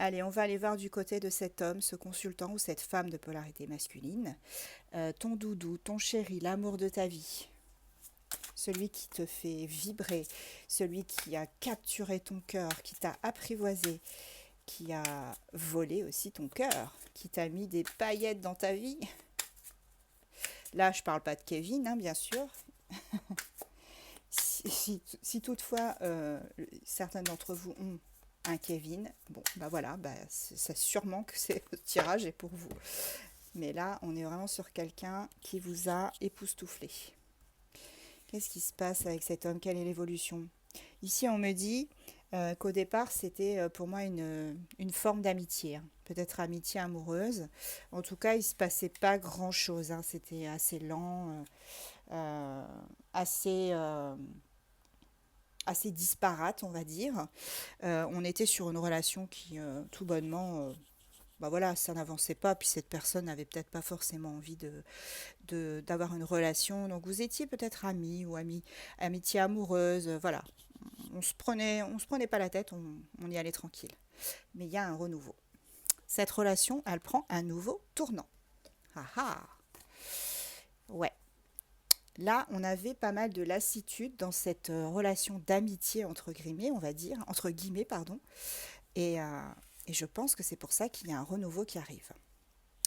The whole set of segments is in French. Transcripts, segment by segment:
Allez, on va aller voir du côté de cet homme, ce consultant ou cette femme de polarité masculine. Ton doudou, ton chéri, l'amour de ta vie, celui qui te fait vibrer, celui qui a capturé ton cœur, qui t'a apprivoisé, qui a volé aussi ton cœur, qui t'a mis des paillettes dans ta vie. Là, je parle pas de Kevin, hein, bien sûr. Si toutefois certains d'entre vous ont un Kevin, bon, bah voilà, bah, c'est sûrement que le tirage est pour vous. Mais là, on est vraiment sur quelqu'un qui vous a époustouflé. Qu'est-ce qui se passe avec cet homme? Quelle est l'évolution? Ici, on me dit qu'au départ, c'était pour moi une forme d'amitié, hein. Peut-être amitié amoureuse. En tout cas, il ne se passait pas grand-chose, hein. C'était assez lent, euh, assez, assez disparate, on va dire. On était sur une relation qui, tout bonnement, bah voilà, ça n'avançait pas, puis cette personne n'avait peut-être pas forcément envie d'avoir une relation. Donc vous étiez peut-être amis ou amitié amoureuse, voilà. On se prenait pas la tête, on y allait tranquille. Mais il y a un renouveau. Cette relation, elle prend un nouveau tournant. Ah ah. Ouais. Là, on avait pas mal de lassitude dans cette relation d'amitié entre guillemets, pardon. Et, euh, et je pense que c'est pour ça qu'il y a un renouveau qui arrive.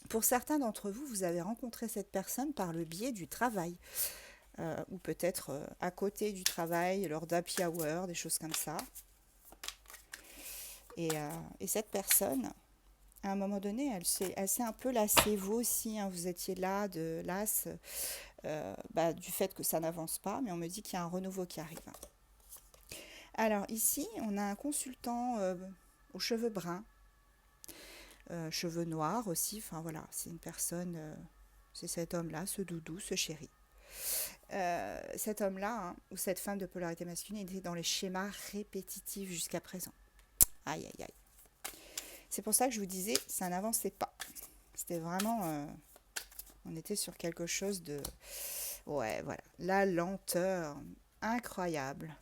Pour certains d'entre vous, vous avez rencontré cette personne par le biais du travail, ou peut-être à côté du travail, lors d'happy hour, des choses comme ça. Et cette personne, à un moment donné, elle s'est un peu lassée. Vous aussi, hein, vous étiez là, las, bah, du fait que ça n'avance pas, mais on me dit qu'il y a un renouveau qui arrive. Alors ici, on a un consultant aux cheveux bruns, cheveux noirs aussi. Enfin voilà, c'est une personne, c'est cet homme-là, ce doudou, ce chéri. Cet homme-là, hein, ou cette femme de polarité masculine, était dans les schémas répétitifs jusqu'à présent. Aïe, aïe, aïe. C'est pour ça que je vous disais, ça n'avançait pas. C'était vraiment... on était sur quelque chose de... Ouais, voilà. La lenteur, incroyable.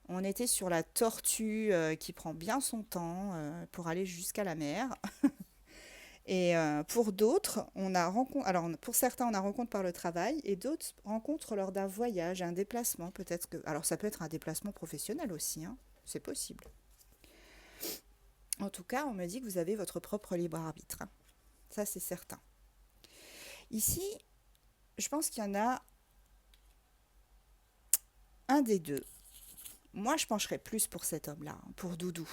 On était sur la tortue qui prend bien son temps pour aller jusqu'à la mer. Et pour d'autres, alors pour certains, on a rencontre par le travail et d'autres rencontrent lors d'un voyage, un déplacement. Peut-être que, alors ça peut être un déplacement professionnel aussi, hein, c'est possible. En tout cas, on me dit que vous avez votre propre libre arbitre, hein. Ça, c'est certain. Ici, je pense qu'il y en a un des deux. Moi, je pencherais plus pour cet homme-là, hein, pour Doudou,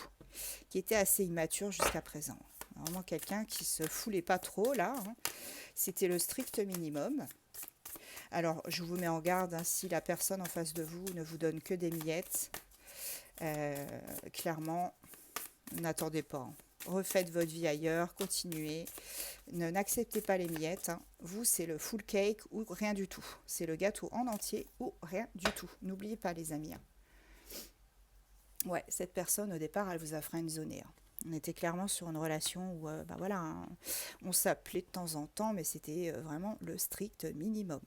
qui était assez immature jusqu'à présent. Vraiment quelqu'un qui se foulait pas trop, là, hein. C'était le strict minimum. Alors, je vous mets en garde, hein, si la personne en face de vous ne vous donne que des miettes, clairement, n'attendez pas, hein. Refaites votre vie ailleurs, continuez. N'acceptez pas les miettes, hein. Vous, c'est le full cake ou rien du tout. C'est le gâteau en entier ou rien du tout. N'oubliez pas, les amis, hein. Ouais, cette personne, au départ, elle vous a friendzoné, hein. On était clairement sur une relation où, bah voilà, hein, on s'appelait de temps en temps, mais c'était vraiment le strict minimum.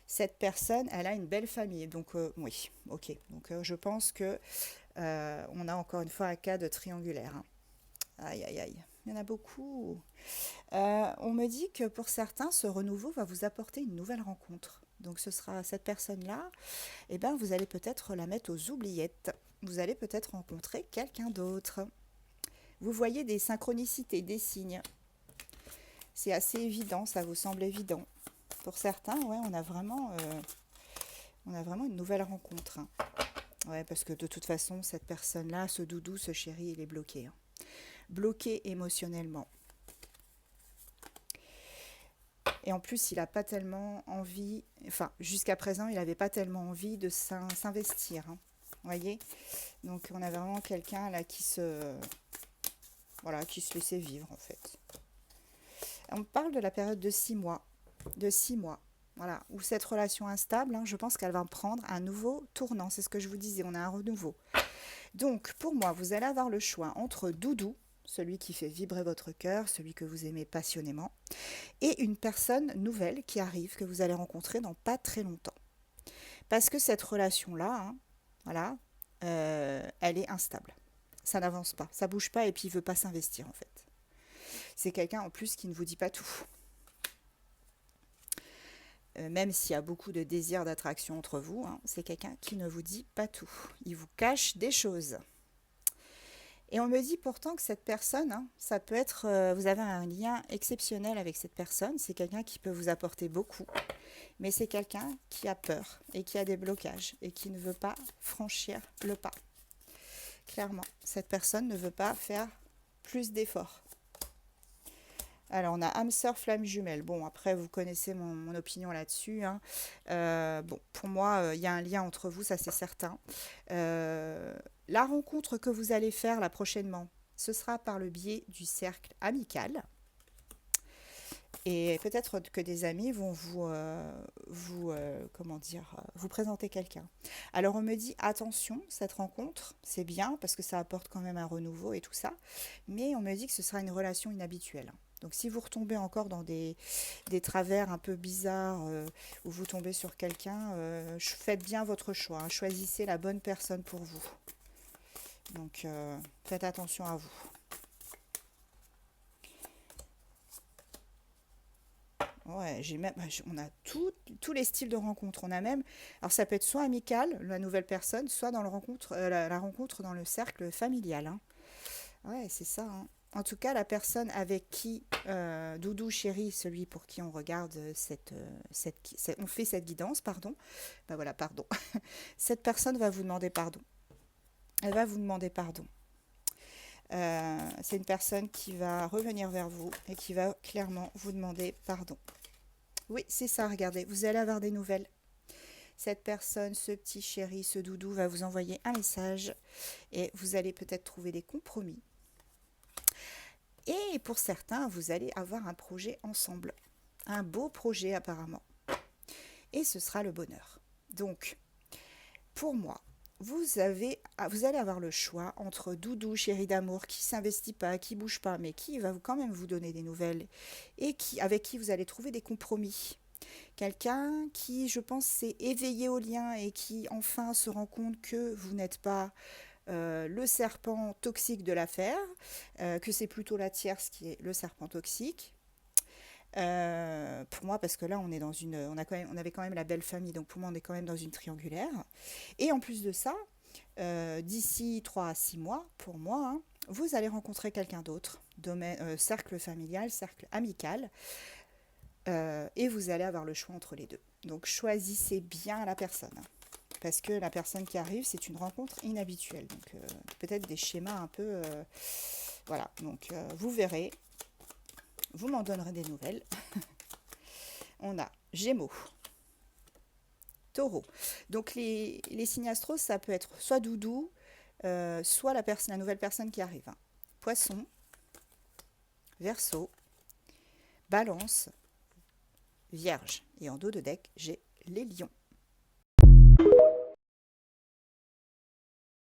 Cette personne, elle a une belle famille, donc oui, ok. Donc je pense que on a encore une fois un cas de triangulaire, hein. Aïe, aïe, aïe. Il y en a beaucoup. On me dit que pour certains, ce renouveau va vous apporter une nouvelle rencontre. Donc ce sera cette personne-là, et ben vous allez peut-être la mettre aux oubliettes. Vous allez peut-être rencontrer quelqu'un d'autre. Vous voyez des synchronicités, des signes. C'est assez évident, ça vous semble évident. Pour certains, ouais, on a vraiment une nouvelle rencontre, hein. Ouais, parce que de toute façon, cette personne-là, ce doudou, ce chéri, il est bloqué, hein. Bloqué émotionnellement. Et en plus, il n'a pas tellement envie, enfin, jusqu'à présent, il n'avait pas tellement envie de s'investir, hein. Vous voyez? Donc, on a vraiment quelqu'un là voilà, qui se laissait vivre, en fait. On parle de la période de 6 mois. De 6 mois. Voilà, où cette relation instable, hein, je pense qu'elle va prendre un nouveau tournant. C'est ce que je vous disais, on a un renouveau. Donc, pour moi, vous allez avoir le choix entre Doudou, celui qui fait vibrer votre cœur, celui que vous aimez passionnément, et une personne nouvelle qui arrive, que vous allez rencontrer dans pas très longtemps. Parce que cette relation-là, hein, voilà, elle est instable. ça n'avance pas, ça bouge pas et puis il veut pas s'investir en fait. C'est quelqu'un en plus qui ne vous dit pas tout. Même s'il y a beaucoup de désir d'attraction entre vous, hein, c'est quelqu'un qui ne vous dit pas tout. Il vous cache des choses. Et on me dit pourtant que cette personne, hein, ça peut être, vous avez un lien exceptionnel avec cette personne, c'est quelqu'un qui peut vous apporter beaucoup, mais c'est quelqu'un qui a peur et qui a des blocages et qui ne veut pas franchir le pas. Clairement, cette personne ne veut pas faire plus d'efforts. Alors, on a âme sœur, flamme jumelle. Bon, après, vous connaissez mon opinion là-dessus, hein. Bon, pour moi, il y a un lien entre vous, ça c'est certain. La rencontre que vous allez faire là prochainement, ce sera par le biais du cercle amical. Et peut-être que des amis vont comment dire, vous présenter quelqu'un. Alors on me dit attention, cette rencontre, c'est bien parce que ça apporte quand même un renouveau et tout ça, mais on me dit que ce sera une relation inhabituelle. Donc si vous retombez encore dans des travers un peu bizarres, où vous tombez sur quelqu'un, faites bien votre choix, hein, choisissez la bonne personne pour vous. Donc faites attention à vous. Ouais, on a tous les styles de rencontres. On a même, alors ça peut être soit amical, la nouvelle personne, soit dans la rencontre dans le cercle familial, hein. Ouais, c'est ça, hein. En tout cas, la personne avec qui, Doudou, chéri, celui pour qui on regarde on fait cette guidance, pardon. Ben voilà, pardon. Cette personne va vous demander pardon. Elle va vous demander pardon. C'est une personne qui va revenir vers vous et qui va clairement vous demander pardon. Oui, c'est ça, regardez, vous allez avoir des nouvelles. Cette personne, ce petit chéri, ce doudou va vous envoyer un message et vous allez peut-être trouver des compromis. Et pour certains, vous allez avoir un projet ensemble. Un beau projet apparemment. Et ce sera le bonheur. Donc, pour moi, vous allez avoir le choix entre doudou, chéri d'amour, qui s'investit pas, qui bouge pas, mais qui va quand même vous donner des nouvelles et avec qui vous allez trouver des compromis. Quelqu'un qui, je pense, s'est éveillé au lien et qui enfin se rend compte que vous n'êtes pas le serpent toxique de l'affaire, que c'est plutôt la tierce qui est le serpent toxique. Pour moi, parce que là, on avait quand même la belle famille, donc pour moi, on est quand même dans une triangulaire. Et en plus de ça, d'ici 3 à 6 mois, pour moi, hein, vous allez rencontrer quelqu'un d'autre, cercle familial, cercle amical, et vous allez avoir le choix entre les deux. Donc choisissez bien la personne, hein, parce que la personne qui arrive, c'est une rencontre inhabituelle, donc peut-être des schémas un peu... voilà, donc vous verrez. Vous m'en donnerez des nouvelles. On a Gémeaux, Taureau. Donc les signes astros, ça peut être soit doudou, soit la nouvelle personne qui arrive, hein. Poisson, Verseau, Balance, Vierge. Et en dos de deck, j'ai les lions.